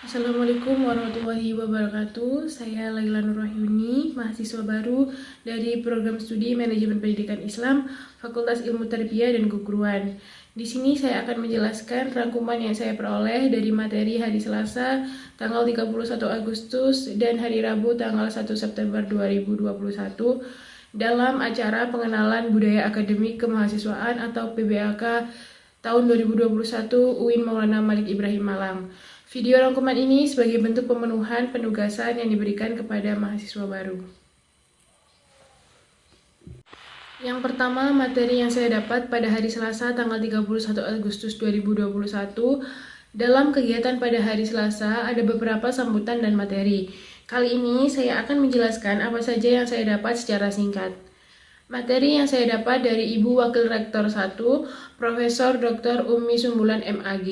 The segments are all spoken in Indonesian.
Assalamualaikum warahmatullahi wabarakatuh. Saya Laila Nurwahyuni, mahasiswa baru dari Program Studi Manajemen Pendidikan Islam, Fakultas Ilmu Tarbiyah dan Keguruan. Di sini saya akan menjelaskan rangkuman yang saya peroleh dari materi hari Selasa tanggal 31 Agustus dan hari Rabu tanggal 1 September 2021 dalam acara pengenalan budaya akademik kemahasiswaan atau PBAK tahun 2021 UIN Maulana Malik Ibrahim Malang. Video rangkuman ini sebagai bentuk pemenuhan penugasan yang diberikan kepada mahasiswa baru. Yang pertama, materi yang saya dapat pada hari Selasa tanggal 31 Agustus 2021. Dalam kegiatan pada hari Selasa ada beberapa sambutan dan materi. Kali ini saya akan menjelaskan apa saja yang saya dapat secara singkat. Materi yang saya dapat dari Ibu Wakil Rektor 1, Profesor Dr. Ummi Sumbulan MAG.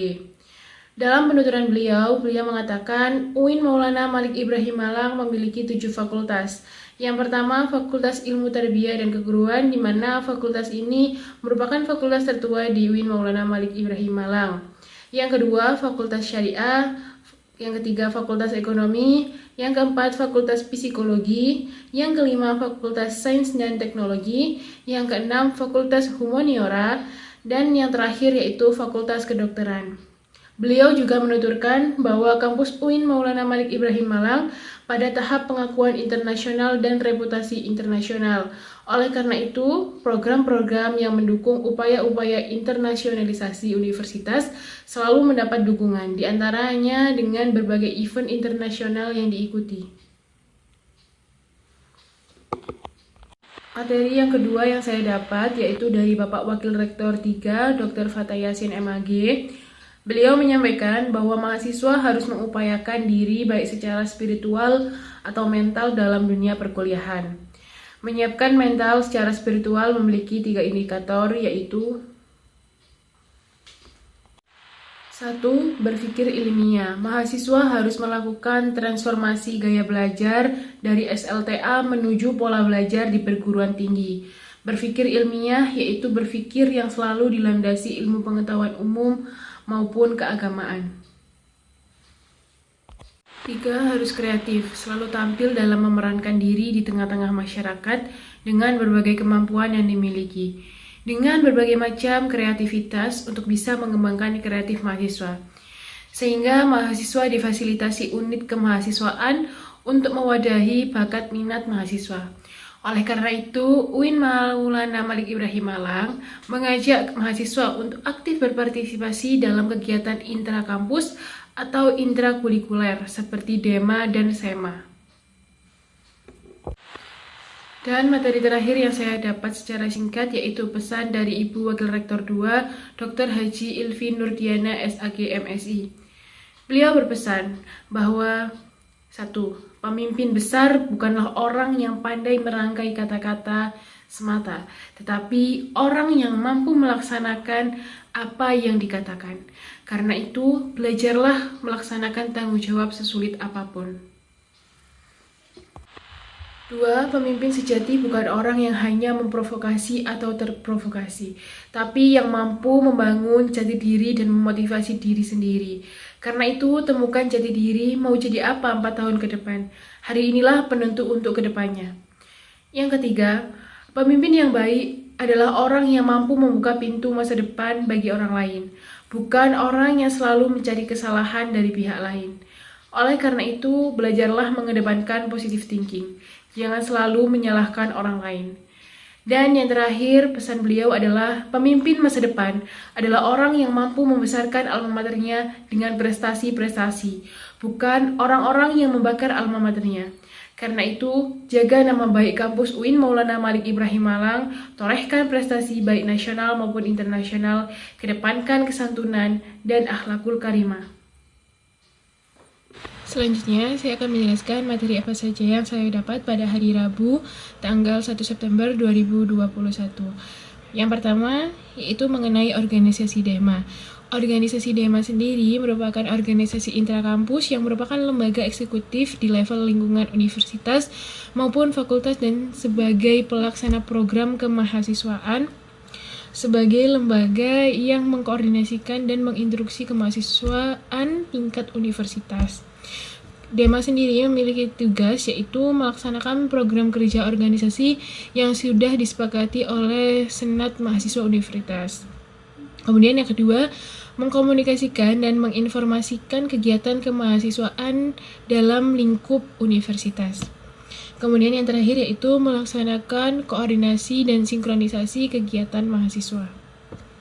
Dalam penuturan beliau mengatakan UIN Maulana Malik Ibrahim Malang memiliki 7 fakultas. Yang pertama, Fakultas Ilmu Tarbiyah dan Keguruan, di mana fakultas ini merupakan fakultas tertua di UIN Maulana Malik Ibrahim Malang. Yang kedua, Fakultas Syariah. Yang ketiga, Fakultas Ekonomi. Yang keempat, Fakultas Psikologi. Yang kelima, Fakultas Sains dan Teknologi. Yang keenam, Fakultas Humaniora. Dan yang terakhir yaitu Fakultas Kedokteran. Beliau juga menuturkan bahwa kampus UIN Maulana Malik Ibrahim Malang pada tahap pengakuan internasional dan reputasi internasional. Oleh karena itu, program-program yang mendukung upaya-upaya internasionalisasi universitas selalu mendapat dukungan, di antaranya dengan berbagai event internasional yang diikuti. Materi yang kedua yang saya dapat yaitu dari Bapak Wakil Rektor 3, Dr. Fatah Yasin MAG. Beliau menyampaikan bahwa mahasiswa harus mengupayakan diri baik secara spiritual atau mental dalam dunia perkuliahan. Menyiapkan mental secara spiritual memiliki 3 indikator yaitu 1. Berpikir ilmiah. Mahasiswa harus melakukan transformasi gaya belajar dari SLTA menuju pola belajar di perguruan tinggi. Berpikir ilmiah yaitu berpikir yang selalu dilandasi ilmu pengetahuan umum maupun keagamaan. 3. Harus kreatif, selalu tampil dalam memerankan diri di tengah-tengah masyarakat dengan berbagai kemampuan yang dimiliki, dengan berbagai macam kreativitas untuk bisa mengembangkan kreatif mahasiswa. Sehingga mahasiswa difasilitasi unit kemahasiswaan untuk mewadahi bakat minat mahasiswa. Oleh karena itu, UIN Maulana Malik Ibrahim Malang mengajak mahasiswa untuk aktif berpartisipasi dalam kegiatan intrakampus atau intrakurikuler seperti DEMA dan SEMA. Dan materi terakhir yang saya dapat secara singkat yaitu pesan dari Ibu Wakil Rektor 2, Dr. Haji Ilvi Nurdiana SAG MSI. Beliau berpesan bahwa 1. Pemimpin besar bukanlah orang yang pandai merangkai kata-kata semata, tetapi orang yang mampu melaksanakan apa yang dikatakan. Karena itu, belajarlah melaksanakan tanggung jawab sesulit apapun. 2. Pemimpin sejati bukan orang yang hanya memprovokasi atau terprovokasi, tapi yang mampu membangun jati diri dan memotivasi diri sendiri. Karena itu, temukan jati diri mau jadi apa 4 tahun ke depan. Hari inilah penentu untuk kedepannya. Yang ketiga, pemimpin yang baik adalah orang yang mampu membuka pintu masa depan bagi orang lain, bukan orang yang selalu mencari kesalahan dari pihak lain. Oleh karena itu, belajarlah mengedepankan positive thinking. Jangan selalu menyalahkan orang lain. Dan yang terakhir, pesan beliau adalah pemimpin masa depan adalah orang yang mampu membesarkan alma maternya dengan prestasi-prestasi, bukan orang-orang yang membakar alma maternya. Karena itu, jaga nama baik kampus UIN Maulana Malik Ibrahim Malang, torehkan prestasi baik nasional maupun internasional, kedepankan kesantunan dan akhlakul karimah. Selanjutnya, saya akan menjelaskan materi apa saja yang saya dapat pada hari Rabu, tanggal 1 September 2021. Yang pertama, yaitu mengenai organisasi DEMA. Organisasi DEMA sendiri merupakan organisasi intrakampus yang merupakan lembaga eksekutif di level lingkungan universitas maupun fakultas dan sebagai pelaksana program kemahasiswaan sebagai lembaga yang mengkoordinasikan dan menginstruksi kemahasiswaan tingkat universitas. DEMA sendiri memiliki tugas yaitu melaksanakan program kerja organisasi yang sudah disepakati oleh Senat Mahasiswa Universitas. Kemudian yang kedua, mengkomunikasikan dan menginformasikan kegiatan kemahasiswaan dalam lingkup universitas. Kemudian yang terakhir yaitu melaksanakan koordinasi dan sinkronisasi kegiatan mahasiswa.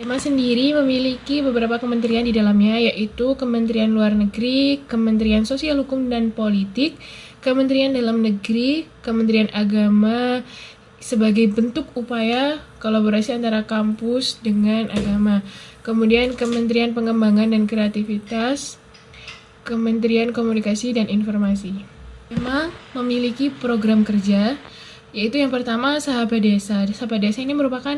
DEMA sendiri memiliki beberapa kementerian di dalamnya, yaitu Kementerian Luar Negeri, Kementerian Sosial Hukum dan Politik, Kementerian Dalam Negeri, Kementerian Agama, sebagai bentuk upaya kolaborasi antara kampus dengan agama. Kemudian Kementerian Pengembangan dan Kreativitas, Kementerian Komunikasi dan Informasi. DEMA memiliki program kerja, yaitu yang pertama Sahabat Desa. Sahabat Desa ini merupakan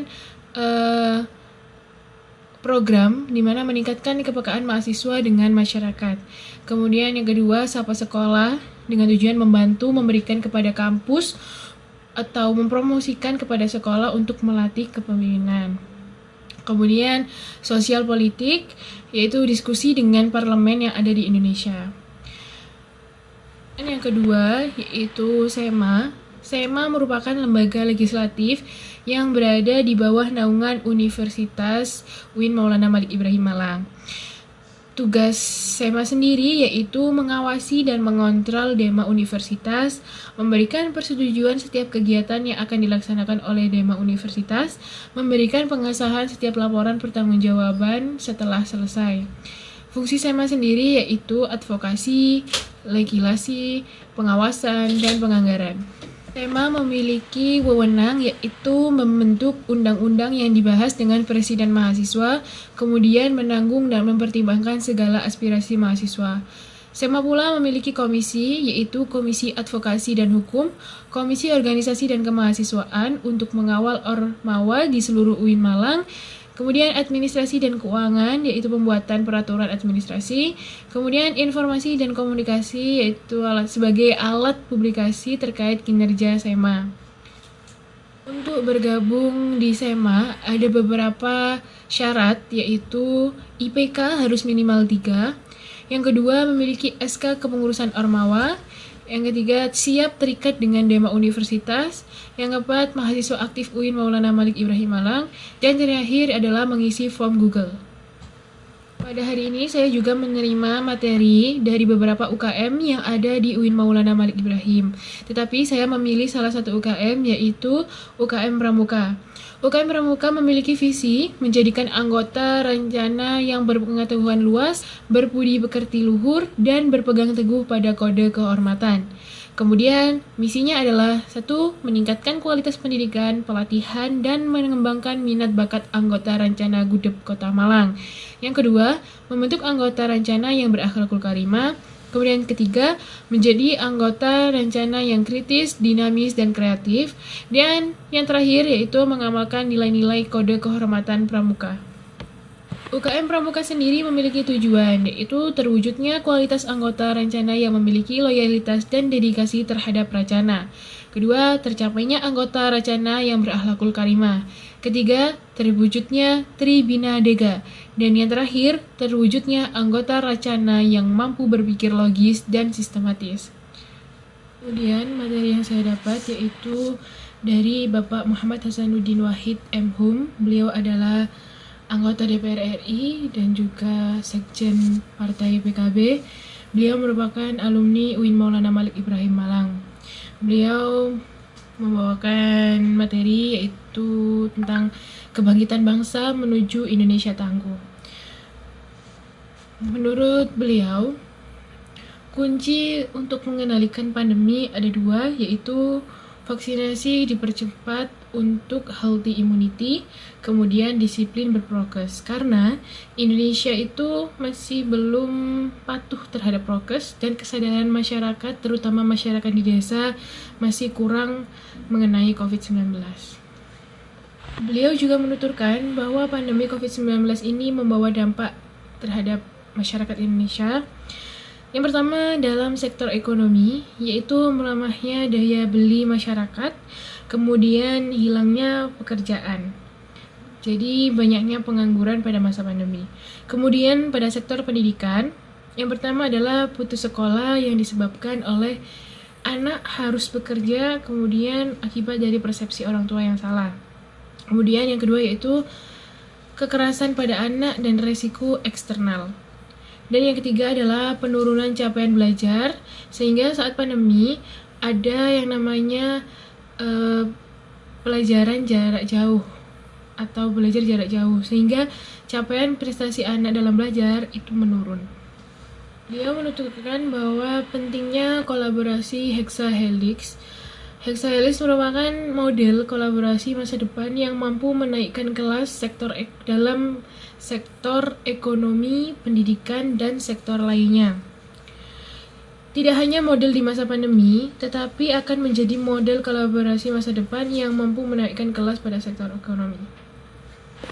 program di mana meningkatkan kepekaan mahasiswa dengan masyarakat. Kemudian yang kedua Sapa Sekolah, dengan tujuan membantu memberikan kepada kampus atau mempromosikan kepada sekolah untuk melatih kepemimpinan. Kemudian sosial politik, yaitu diskusi dengan parlemen yang ada di Indonesia. Dan yang kedua yaitu SEMA. SEMA merupakan lembaga legislatif yang berada di bawah naungan Universitas UIN Maulana Malik Ibrahim Malang. Tugas SEMA sendiri yaitu mengawasi dan mengontrol DEMA Universitas, memberikan persetujuan setiap kegiatan yang akan dilaksanakan oleh DEMA Universitas, memberikan pengesahan setiap laporan pertanggungjawaban setelah selesai. Fungsi SEMA sendiri yaitu advokasi, legislasi, pengawasan, dan penganggaran. SEMA memiliki wewenang yaitu membentuk undang-undang yang dibahas dengan presiden mahasiswa, kemudian menanggung dan mempertimbangkan segala aspirasi mahasiswa. SEMA pula memiliki komisi, yaitu Komisi Advokasi dan Hukum, Komisi Organisasi dan Kemahasiswaan untuk mengawal Ormawa di seluruh UIN Malang, kemudian administrasi dan keuangan, yaitu pembuatan peraturan administrasi, kemudian informasi dan komunikasi, yaitu sebagai alat publikasi terkait kinerja SEMA. Untuk bergabung di SEMA, ada beberapa syarat, yaitu IPK harus minimal 3, yang kedua memiliki SK kepengurusan Ormawa, yang ketiga siap terikat dengan DEMA Universitas, yang keempat mahasiswa aktif UIN Maulana Malik Ibrahim Malang, dan terakhir adalah mengisi form Google. Pada hari ini saya juga menerima materi dari beberapa UKM yang ada di UIN Maulana Malik Ibrahim. Tetapi saya memilih salah satu UKM yaitu UKM Pramuka. UKM Pramuka memiliki visi menjadikan anggota rencana yang berpengetahuan luas, berbudi pekerti luhur, dan berpegang teguh pada kode kehormatan. Kemudian, misinya adalah 1. Meningkatkan kualitas pendidikan, pelatihan, dan mengembangkan minat bakat anggota Rencana Gudep Kota Malang. Yang kedua, membentuk anggota Rencana yang berakhlakul karimah. Kemudian ketiga, menjadi anggota Rencana yang kritis, dinamis, dan kreatif. Dan yang terakhir yaitu mengamalkan nilai-nilai kode kehormatan Pramuka. UKM Pramuka sendiri memiliki tujuan, yaitu terwujudnya kualitas anggota Rencana yang memiliki loyalitas dan dedikasi terhadap Rencana. Kedua, tercapainya anggota Rencana yang berakhlakul karimah. Ketiga, terwujudnya Tribina Dega. Dan yang terakhir, terwujudnya anggota Rencana yang mampu berpikir logis dan sistematis. Kemudian, materi yang saya dapat yaitu dari Bapak Muhammad Hasanuddin Wahid M.Hum. Beliau adalah anggota DPR RI dan juga Sekjen Partai PKB. Beliau merupakan alumni UIN Maulana Malik Ibrahim Malang. Beliau membawakan materi yaitu tentang kebangkitan bangsa menuju Indonesia tangguh. Menurut beliau, kunci untuk mengendalikan pandemi ada 2, yaitu vaksinasi dipercepat untuk healthy immunity, kemudian disiplin berprokes. Karena Indonesia itu masih belum patuh terhadap prokes dan kesadaran masyarakat, terutama masyarakat di desa, masih kurang mengenai COVID-19. Beliau juga menuturkan bahwa pandemi COVID-19 ini membawa dampak terhadap masyarakat Indonesia. Yang pertama dalam sektor ekonomi, yaitu melemahnya daya beli masyarakat, kemudian hilangnya pekerjaan. Jadi banyaknya pengangguran pada masa pandemi. Kemudian pada sektor pendidikan, yang pertama adalah putus sekolah yang disebabkan oleh anak harus bekerja, kemudian akibat dari persepsi orang tua yang salah. Kemudian yang kedua yaitu kekerasan pada anak dan resiko eksternal. Dan yang ketiga adalah penurunan capaian belajar, sehingga saat pandemi ada yang namanya pelajaran jarak jauh atau belajar jarak jauh, sehingga capaian prestasi anak dalam belajar itu menurun. Dia menuturkan bahwa pentingnya kolaborasi hexahelix. Hexahelix merupakan model kolaborasi masa depan yang mampu menaikkan kelas dalam sektor ekonomi, pendidikan, dan sektor lainnya. Tidak hanya model di masa pandemi, tetapi akan menjadi model kolaborasi masa depan yang mampu menaikkan kelas pada sektor ekonomi.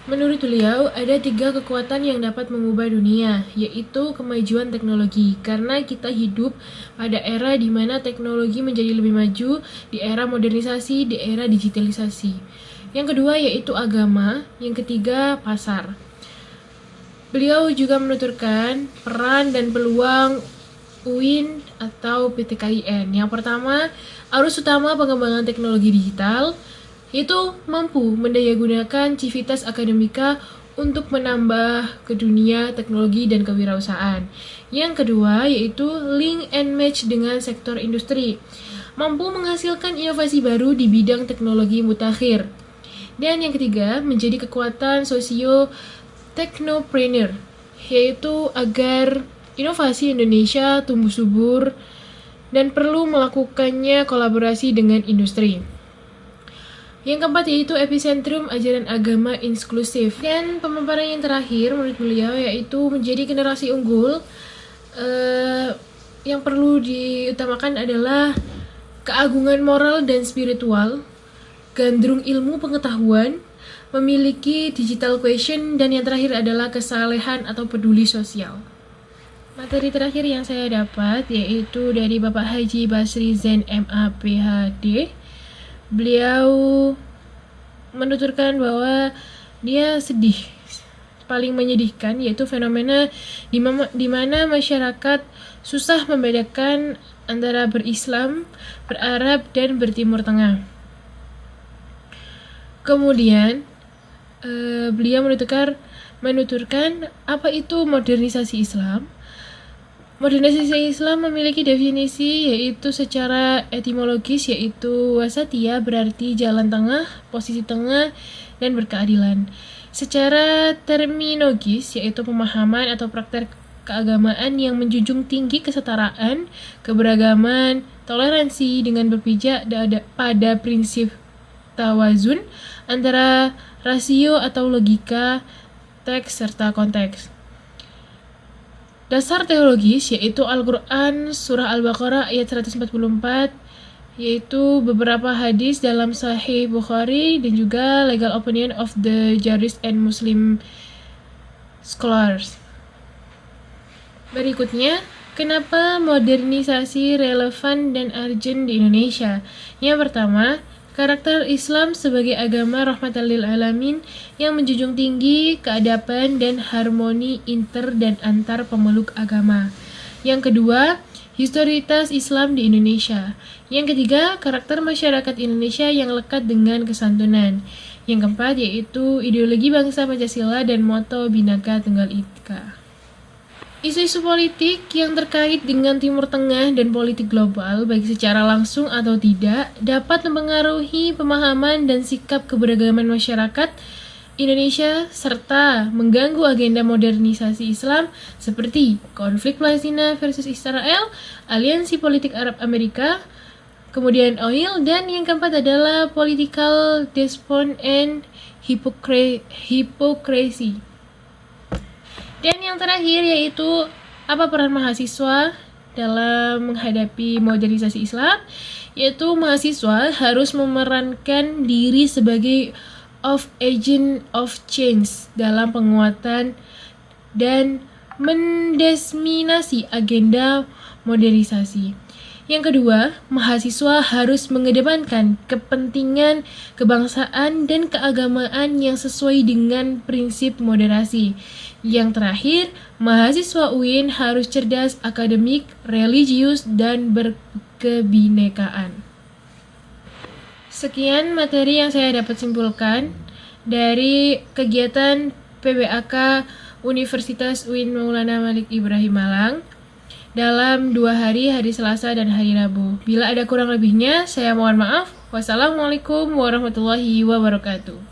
Menurut beliau, ada 3 kekuatan yang dapat mengubah dunia, yaitu kemajuan teknologi. Karena kita hidup pada era di mana teknologi menjadi lebih maju, di era modernisasi, di era digitalisasi. Yang kedua yaitu agama, yang ketiga pasar. Beliau juga menuturkan peran dan peluang UIN atau PTKIN. Yang pertama, arus utama pengembangan teknologi digital, itu mampu mendayagunakan civitas akademika untuk menambah ke dunia teknologi dan kewirausahaan. Yang kedua yaitu link and match dengan sektor industri, mampu menghasilkan inovasi baru di bidang teknologi mutakhir. Dan yang ketiga menjadi kekuatan sosio-technopreneur, yaitu agar inovasi Indonesia tumbuh subur dan perlu melakukannya kolaborasi dengan industri. Yang keempat yaitu epicentrum ajaran agama inklusif. Dan pemaparan yang terakhir menurut beliau yaitu menjadi generasi unggul. Yang perlu diutamakan adalah keagungan moral dan spiritual, gandrung ilmu pengetahuan, memiliki digital quotient, dan yang terakhir adalah kesalehan atau peduli sosial. Materi terakhir yang saya dapat yaitu dari Bapak Haji Basri Zain MA PhD. Beliau menuturkan bahwa dia sedih, paling menyedihkan yaitu fenomena di mana masyarakat susah membedakan antara berislam, berarab, dan bertimur tengah. Kemudian beliau menuturkan apa itu modernisasi Islam. Modernisasi Islam memiliki definisi yaitu secara etimologis yaitu wasatiyah berarti jalan tengah, posisi tengah, dan berkeadilan. Secara terminologis yaitu pemahaman atau praktek keagamaan yang menjunjung tinggi kesetaraan, keberagaman, toleransi dengan berpijak pada prinsip tawazun antara rasio atau logika, teks, serta konteks. Dasar teologis yaitu Al-Quran Surah Al-Baqarah ayat 144, yaitu beberapa hadis dalam Sahih Bukhari dan juga legal opinion of the jurists and Muslim scholars. Berikutnya, kenapa modernisasi relevan dan urgent di Indonesia? Yang pertama, karakter Islam sebagai agama rahmatan lil alamin yang menjunjung tinggi keadaban dan harmoni inter dan antar pemeluk agama. Yang kedua, historitas Islam di Indonesia. Yang ketiga, karakter masyarakat Indonesia yang lekat dengan kesantunan. Yang keempat yaitu ideologi bangsa Pancasila dan moto Bhinneka Tunggal Ika. Isu-isu politik yang terkait dengan Timur Tengah dan politik global, baik secara langsung atau tidak, dapat mempengaruhi pemahaman dan sikap keberagaman masyarakat Indonesia serta mengganggu agenda modernisasi Islam seperti konflik Palestina versus Israel, aliansi politik Arab Amerika, kemudian oil, dan yang keempat adalah political despotism and hypocrisy. Dan yang terakhir yaitu apa peran mahasiswa dalam menghadapi modernisasi Islam, yaitu mahasiswa harus memerankan diri sebagai agent of change dalam penguatan dan mendeminasi agenda modernisasi. Yang kedua, mahasiswa harus mengedepankan kepentingan kebangsaan dan keagamaan yang sesuai dengan prinsip moderasi. Yang terakhir, mahasiswa UIN harus cerdas akademik, religius, dan berkebinekaan. Sekian materi yang saya dapat simpulkan dari kegiatan PBAK Universitas UIN Maulana Malik Ibrahim Malang dalam 2 hari, hari Selasa dan hari Rabu. Bila ada kurang lebihnya, saya mohon maaf. Wassalamualaikum warahmatullahi wabarakatuh.